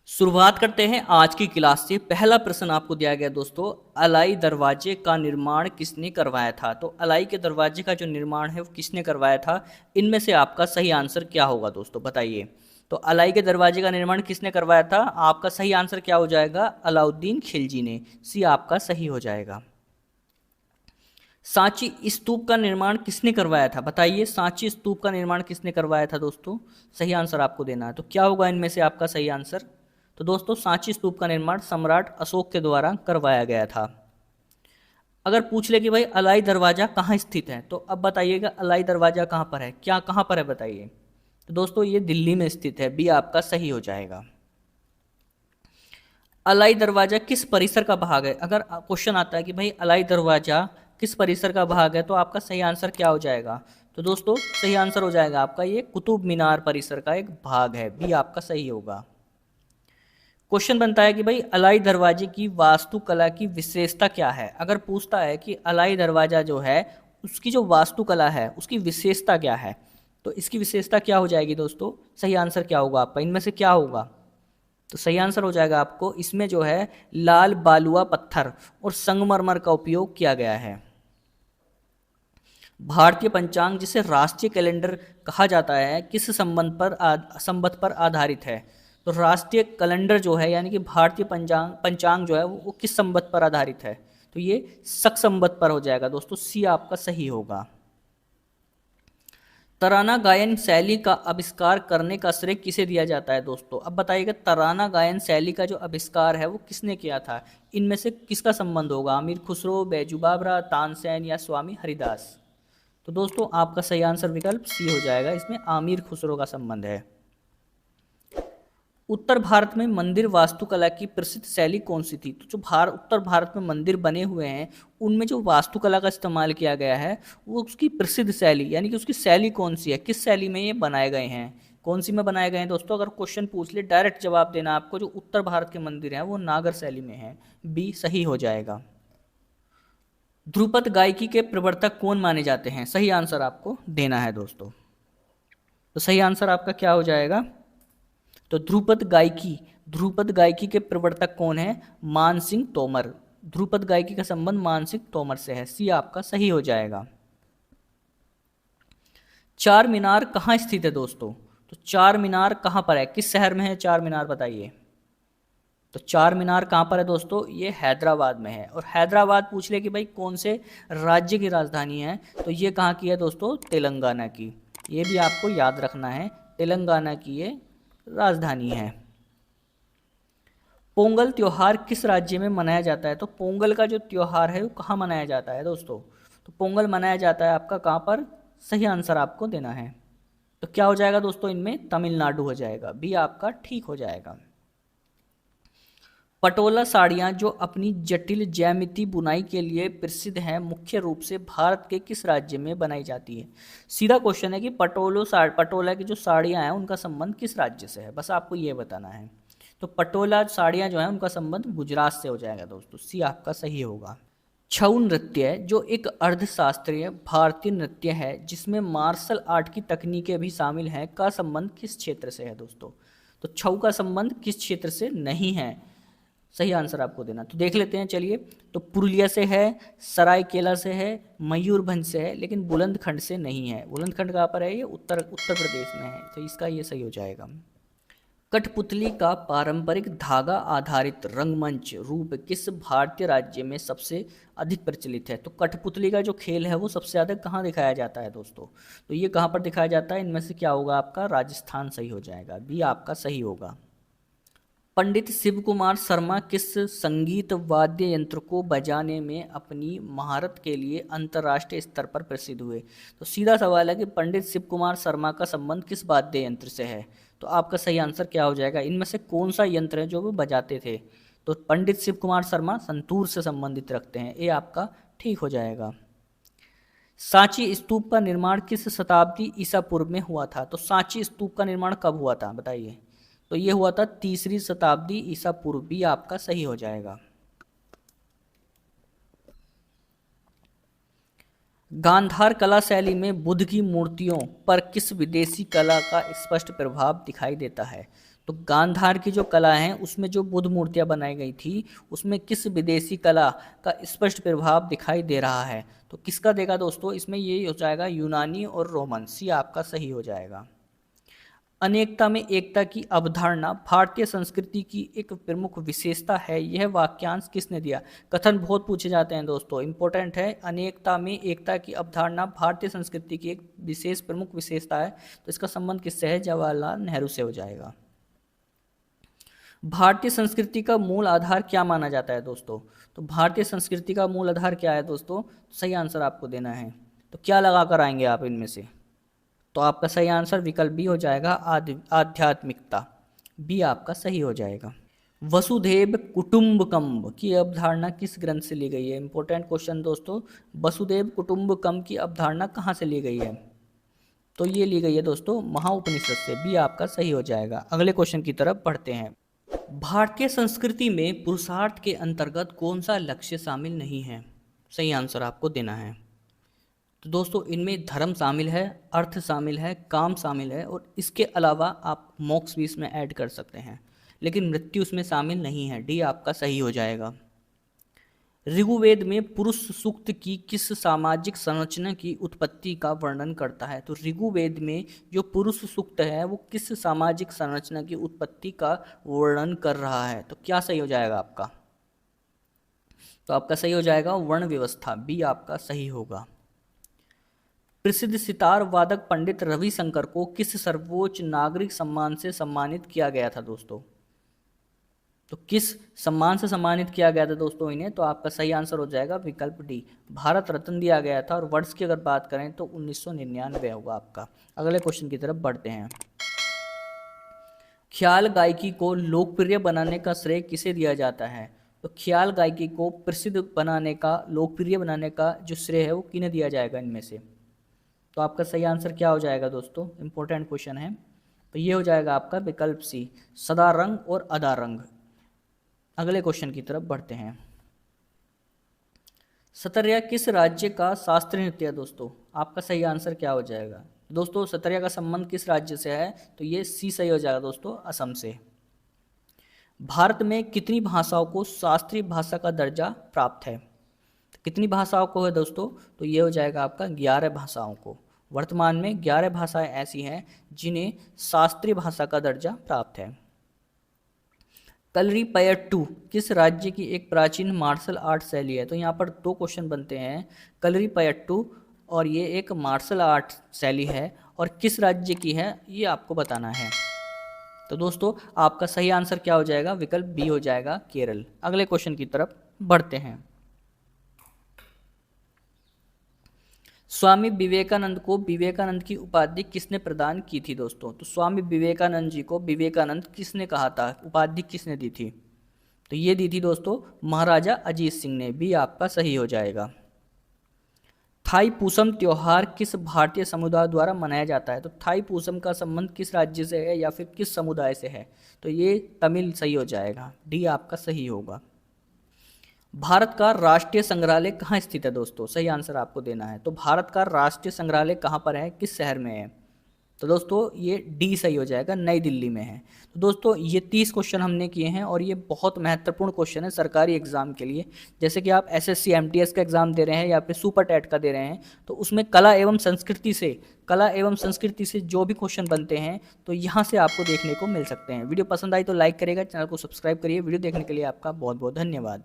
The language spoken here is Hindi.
शुरुआत करते हैं आज की क्लास से। पहला प्रश्न आपको दिया गया दोस्तों, अलाई दरवाजे का निर्माण किसने करवाया था। तो अलाई के दरवाजे का जो निर्माण है वो किसने करवाया था, इनमें से आपका सही आंसर क्या होगा दोस्तों, बताइए। तो अलाई के दरवाजे का निर्माण किसने करवाया था, आपका सही आंसर क्या हो जाएगा, अलाउद्दीन खिलजी ने। सी आपका सही हो जाएगा। सांची स्तूप का निर्माण किसने करवाया था, बताइए। सांची स्तूप का निर्माण किसने करवाया था दोस्तों, सही आंसर आपको देना है। तो क्या होगा इनमें से आपका सही आंसर। तो दोस्तों सांची स्तूप का निर्माण सम्राट अशोक के द्वारा करवाया गया था। अगर पूछ ले कि भाई अलाई दरवाजा कहाँ स्थित है, तो अब बताइएगा अलाई दरवाजा कहाँ पर है, क्या कहाँ पर है बताइए। तो दोस्तों ये दिल्ली में स्थित है, बी आपका सही हो जाएगा। अलाई दरवाजा किस परिसर का भाग है, अगर क्वेश्चन आता है कि भाई अलाई दरवाजा किस परिसर का भाग है, तो आपका सही आंसर क्या हो जाएगा। तो दोस्तों सही आंसर हो जाएगा आपका ये कुतुब मीनार परिसर का एक भाग है, बी आपका सही होगा। क्वेश्चन बनता है कि भाई अलाई दरवाजे की वास्तुकला की विशेषता क्या है। अगर पूछता है कि अलाई दरवाजा जो है उसकी जो वास्तुकला है उसकी विशेषता क्या है, तो इसकी विशेषता क्या हो जाएगी दोस्तों, सही आंसर क्या होगा आपका, इनमें से क्या होगा। तो सही आंसर हो जाएगा आपको इसमें जो है लाल बालुआ पत्थर और संगमरमर का उपयोग किया गया है। भारतीय पंचांग जिसे राष्ट्रीय कैलेंडर कहा जाता है किस संबंध पर आधारित है। तो राष्ट्रीय कैलेंडर जो है यानी कि भारतीय पंचांग जो है वो किस संबंध पर आधारित है, तो ये शक संबंध पर हो जाएगा दोस्तों, सी आपका सही होगा। तराना गायन शैली का आविष्कार करने का श्रेय किसे दिया जाता है दोस्तों। अब बताइएगा तराना गायन शैली का जो आविष्कार है वो किसने किया था, इनमें से किसका संबंध होगा, अमीर खुसरो, बैजू बावरा, तानसेन या स्वामी हरिदास। तो दोस्तों आपका सही आंसर विकल्प सी हो जाएगा, इसमें आमिर खुसरो का संबंध है। उत्तर भारत में मंदिर वास्तुकला की प्रसिद्ध शैली कौन सी थी। तो जो उत्तर भारत में मंदिर बने हुए हैं उनमें जो वास्तुकला का इस्तेमाल किया गया है वो उसकी प्रसिद्ध शैली यानी कि उसकी शैली कौन सी है, किस शैली में ये बनाए गए हैं, कौन सी में बनाए गए हैं दोस्तों। अगर क्वेश्चन पूछ ले डायरेक्ट जवाब देना आपको, जो उत्तर भारत के मंदिर हैं वो नागर शैली में है, बी सही हो जाएगा। ध्रुपद गायकी के प्रवर्तक कौन माने जाते हैं, सही आंसर आपको देना है दोस्तों। तो सही आंसर आपका क्या हो जाएगा, तो ध्रुपद गायकी के प्रवर्तक कौन है, मान सिंह तोमर। ध्रुपद गायकी का संबंध मान सिंह तोमर से है, सी आपका सही हो जाएगा। चार मीनार कहाँ स्थित है दोस्तों। तो चार मीनार कहाँ पर है, किस शहर में है चार मीनार बताइए। तो चार मीनार कहाँ पर है दोस्तों, ये हैदराबाद में है। और हैदराबाद पूछ ले कि भाई कौन से राज्य की राजधानी है, तो ये कहाँ की है दोस्तों, तेलंगाना की। ये भी आपको याद रखना है, तेलंगाना की ये राजधानी है। पोंगल त्योहार किस राज्य में मनाया जाता है। तो पोंगल का जो त्योहार है वो कहाँ मनाया जाता है दोस्तों। तो पोंगल मनाया जाता है आपका कहाँ पर, सही आंसर आपको देना है। तो क्या हो जाएगा दोस्तों, इनमें तमिलनाडु हो जाएगा, बी आपका ठीक हो जाएगा। पटोला साड़ियाँ जो अपनी जटिल ज्यामिति बुनाई के लिए प्रसिद्ध हैं मुख्य रूप से भारत के किस राज्य में बनाई जाती है। सीधा क्वेश्चन है कि पटोला की जो साड़ियाँ हैं उनका संबंध किस राज्य से है, बस आपको ये बताना है। तो पटोला साड़ियाँ जो हैं उनका संबंध गुजरात से हो जाएगा दोस्तों, सी आपका सही होगा। छऊ नृत्य जो एक अर्धशास्त्रीय भारतीय नृत्य है जिसमें मार्शल आर्ट की तकनीकें भी शामिल हैं का संबंध किस क्षेत्र से है दोस्तों। तो छऊ का संबंध किस क्षेत्र से नहीं है, सही आंसर आपको देना। तो देख लेते हैं चलिए। तो पुरुलिया से है, सरायकेला से है, मयूरभंज से है, लेकिन बुलंदखंड से नहीं है। बुलंदखंड कहाँ पर है, ये उत्तर प्रदेश में है, तो इसका ये सही हो जाएगा। कठपुतली का पारंपरिक धागा आधारित रंगमंच रूप किस भारतीय राज्य में सबसे अधिक प्रचलित है। तो कठपुतली का जो खेल है वो सबसे ज़्यादा कहाँ दिखाया जाता है दोस्तों, तो ये कहाँ पर दिखाया जाता है, इनमें से क्या होगा आपका, राजस्थान सही हो जाएगा, बी आपका सही होगा। पंडित शिव कुमार शर्मा किस संगीत वाद्य यंत्र को बजाने में अपनी महारत के लिए अंतर्राष्ट्रीय स्तर पर प्रसिद्ध हुए। तो सीधा सवाल है कि पंडित शिव कुमार शर्मा का संबंध किस वाद्य यंत्र से है। तो आपका सही आंसर क्या हो जाएगा, इनमें से कौन सा यंत्र है जो वो बजाते थे। तो पंडित शिव कुमार शर्मा संतूर से संबंधित रखते हैं, ये आपका ठीक हो जाएगा। सांची स्तूप का निर्माण किस शताब्दी ईसा पूर्व में हुआ था। तो सांची स्तूप का निर्माण कब हुआ था बताइए। तो ये हुआ था तीसरी शताब्दी ईसा पूर्व, भी आपका सही हो जाएगा। गांधार कला शैली में बुद्ध की मूर्तियों पर किस विदेशी कला का स्पष्ट प्रभाव दिखाई देता है। तो गांधार की जो कला है उसमें जो बुद्ध मूर्तियां बनाई गई थी उसमें किस विदेशी कला का स्पष्ट प्रभाव दिखाई दे रहा है? तो किसका देगा दोस्तों? इसमें ये हो जाएगा यूनानी और रोमन। सी आपका सही हो जाएगा। अनेकता में एकता की अवधारणा भारतीय संस्कृति की एक प्रमुख विशेषता है, यह वाक्यांश किसने दिया? कथन बहुत पूछे जाते हैं दोस्तों, इंपॉर्टेंट है। अनेकता में एकता की अवधारणा भारतीय संस्कृति की एक विशेष प्रमुख विशेषता है, तो इसका संबंध किससे है? जवाहरलाल नेहरू से हो जाएगा। भारतीय संस्कृति का मूल आधार क्या माना जाता है दोस्तों? तो भारतीय संस्कृति का मूल आधार क्या है दोस्तों? सही आंसर आपको देना है। तो क्या लगा कर आएंगे आप इनमें से? तो आपका सही आंसर विकल्प बी हो जाएगा, आध्यात्मिकता। बी आपका सही हो जाएगा। वसुधैव कुटुंबकम की अवधारणा किस ग्रंथ से ली गई है? इंपॉर्टेंट क्वेश्चन दोस्तों। वसुधैव कुटुंबकम की अवधारणा कहाँ से ली गई है? तो ये ली गई है दोस्तों महाउपनिषद से। बी आपका सही हो जाएगा। अगले क्वेश्चन की तरफ बढ़ते हैं। भारतीय संस्कृति में पुरुषार्थ के अंतर्गत कौन सा लक्ष्य शामिल नहीं है? सही आंसर आपको देना है। तो दोस्तों इनमें धर्म शामिल है, अर्थ शामिल है, काम शामिल है, और इसके अलावा आप मोक्ष भी इसमें ऐड कर सकते हैं, लेकिन मृत्यु इसमें शामिल नहीं है। डी आपका सही हो जाएगा। ऋग्वेद में पुरुष सूक्त की किस सामाजिक संरचना की उत्पत्ति का वर्णन करता है? तो ऋग्वेद में जो पुरुष सूक्त है वो किस सामाजिक संरचना की उत्पत्ति का वर्णन कर रहा है? तो क्या सही हो जाएगा आपका? तो आपका सही हो जाएगा वर्ण व्यवस्था। बी आपका सही होगा। प्रसिद्ध सितार वादक पंडित रविशंकर को किस सर्वोच्च नागरिक सम्मान से सम्मानित किया गया था दोस्तों? तो किस सम्मान से सम्मानित किया गया था दोस्तों इन्हें? तो आपका सही आंसर हो जाएगा विकल्प डी, भारत रत्न दिया गया था। और वर्ष की अगर बात करें तो 1999 होगा आपका। अगले क्वेश्चन की तरफ बढ़ते हैं। ख्याल गायकी को लोकप्रिय बनाने का श्रेय किसे दिया जाता है? तो ख्याल गायकी को प्रसिद्ध बनाने का, लोकप्रिय बनाने का जो श्रेय है वो किन्हें दिया जाएगा इनमें से? तो आपका सही आंसर क्या हो जाएगा दोस्तों? इंपॉर्टेंट क्वेश्चन है। तो ये हो जाएगा आपका विकल्प सी, सदारंग और अदारंग। अगले क्वेश्चन की तरफ बढ़ते हैं। सतरिया किस राज्य का शास्त्रीय नृत्य है दोस्तों? आपका सही आंसर क्या हो जाएगा? दोस्तों सतरिया का संबंध किस राज्य से है? तो ये सी सही हो जाएगा दोस्तों, असम से। भारत में कितनी भाषाओं को शास्त्रीय भाषा का दर्जा प्राप्त है? तो कितनी भाषाओं को है दोस्तों? तो ये हो जाएगा आपका 11 भाषाओं को। वर्तमान में 11 भाषाएं ऐसी हैं जिन्हें शास्त्रीय भाषा का दर्जा प्राप्त है। कलरीपयट्टू किस राज्य की एक प्राचीन मार्शल आर्ट शैली है? तो यहाँ पर 2 क्वेश्चन बनते हैं। कलरीपयट्टू और ये एक मार्शल आर्ट शैली है, और किस राज्य की है ये आपको बताना है। तो दोस्तों आपका सही आंसर क्या हो जाएगा? विकल्प बी हो जाएगा, केरल। अगले क्वेश्चन की तरफ बढ़ते हैं। स्वामी विवेकानंद को विवेकानंद की उपाधि किसने प्रदान की थी दोस्तों? तो स्वामी विवेकानंद जी को विवेकानंद किसने कहा था, उपाधि किसने दी थी? तो ये दी थी दोस्तों महाराजा अजीत सिंह ने। भी आपका सही हो जाएगा। थाई पूसम त्योहार किस भारतीय समुदाय द्वारा मनाया जाता है? तो थाई पूसम का संबंध किस राज्य से है या फिर किस समुदाय से है? तो ये तमिल सही हो जाएगा। डी आपका सही होगा। भारत का राष्ट्रीय संग्रहालय कहाँ स्थित है दोस्तों? सही आंसर आपको देना है। तो भारत का राष्ट्रीय संग्रहालय कहाँ पर है, किस शहर में है? तो दोस्तों ये डी सही हो जाएगा, नई दिल्ली में है। तो दोस्तों ये 30 क्वेश्चन हमने किए हैं, और ये बहुत महत्वपूर्ण क्वेश्चन है सरकारी एग्जाम के लिए। जैसे कि आप एसएससी एमटीएस का एग्जाम दे रहे हैं या फिर सुपर टेट का दे रहे हैं, तो उसमें कला एवं संस्कृति से जो भी क्वेश्चन बनते हैं तो यहाँ से आपको देखने को मिल सकते हैं। वीडियो पसंद आई तो लाइक करिएगा, चैनल को सब्सक्राइब करिए। वीडियो देखने के लिए आपका बहुत बहुत धन्यवाद।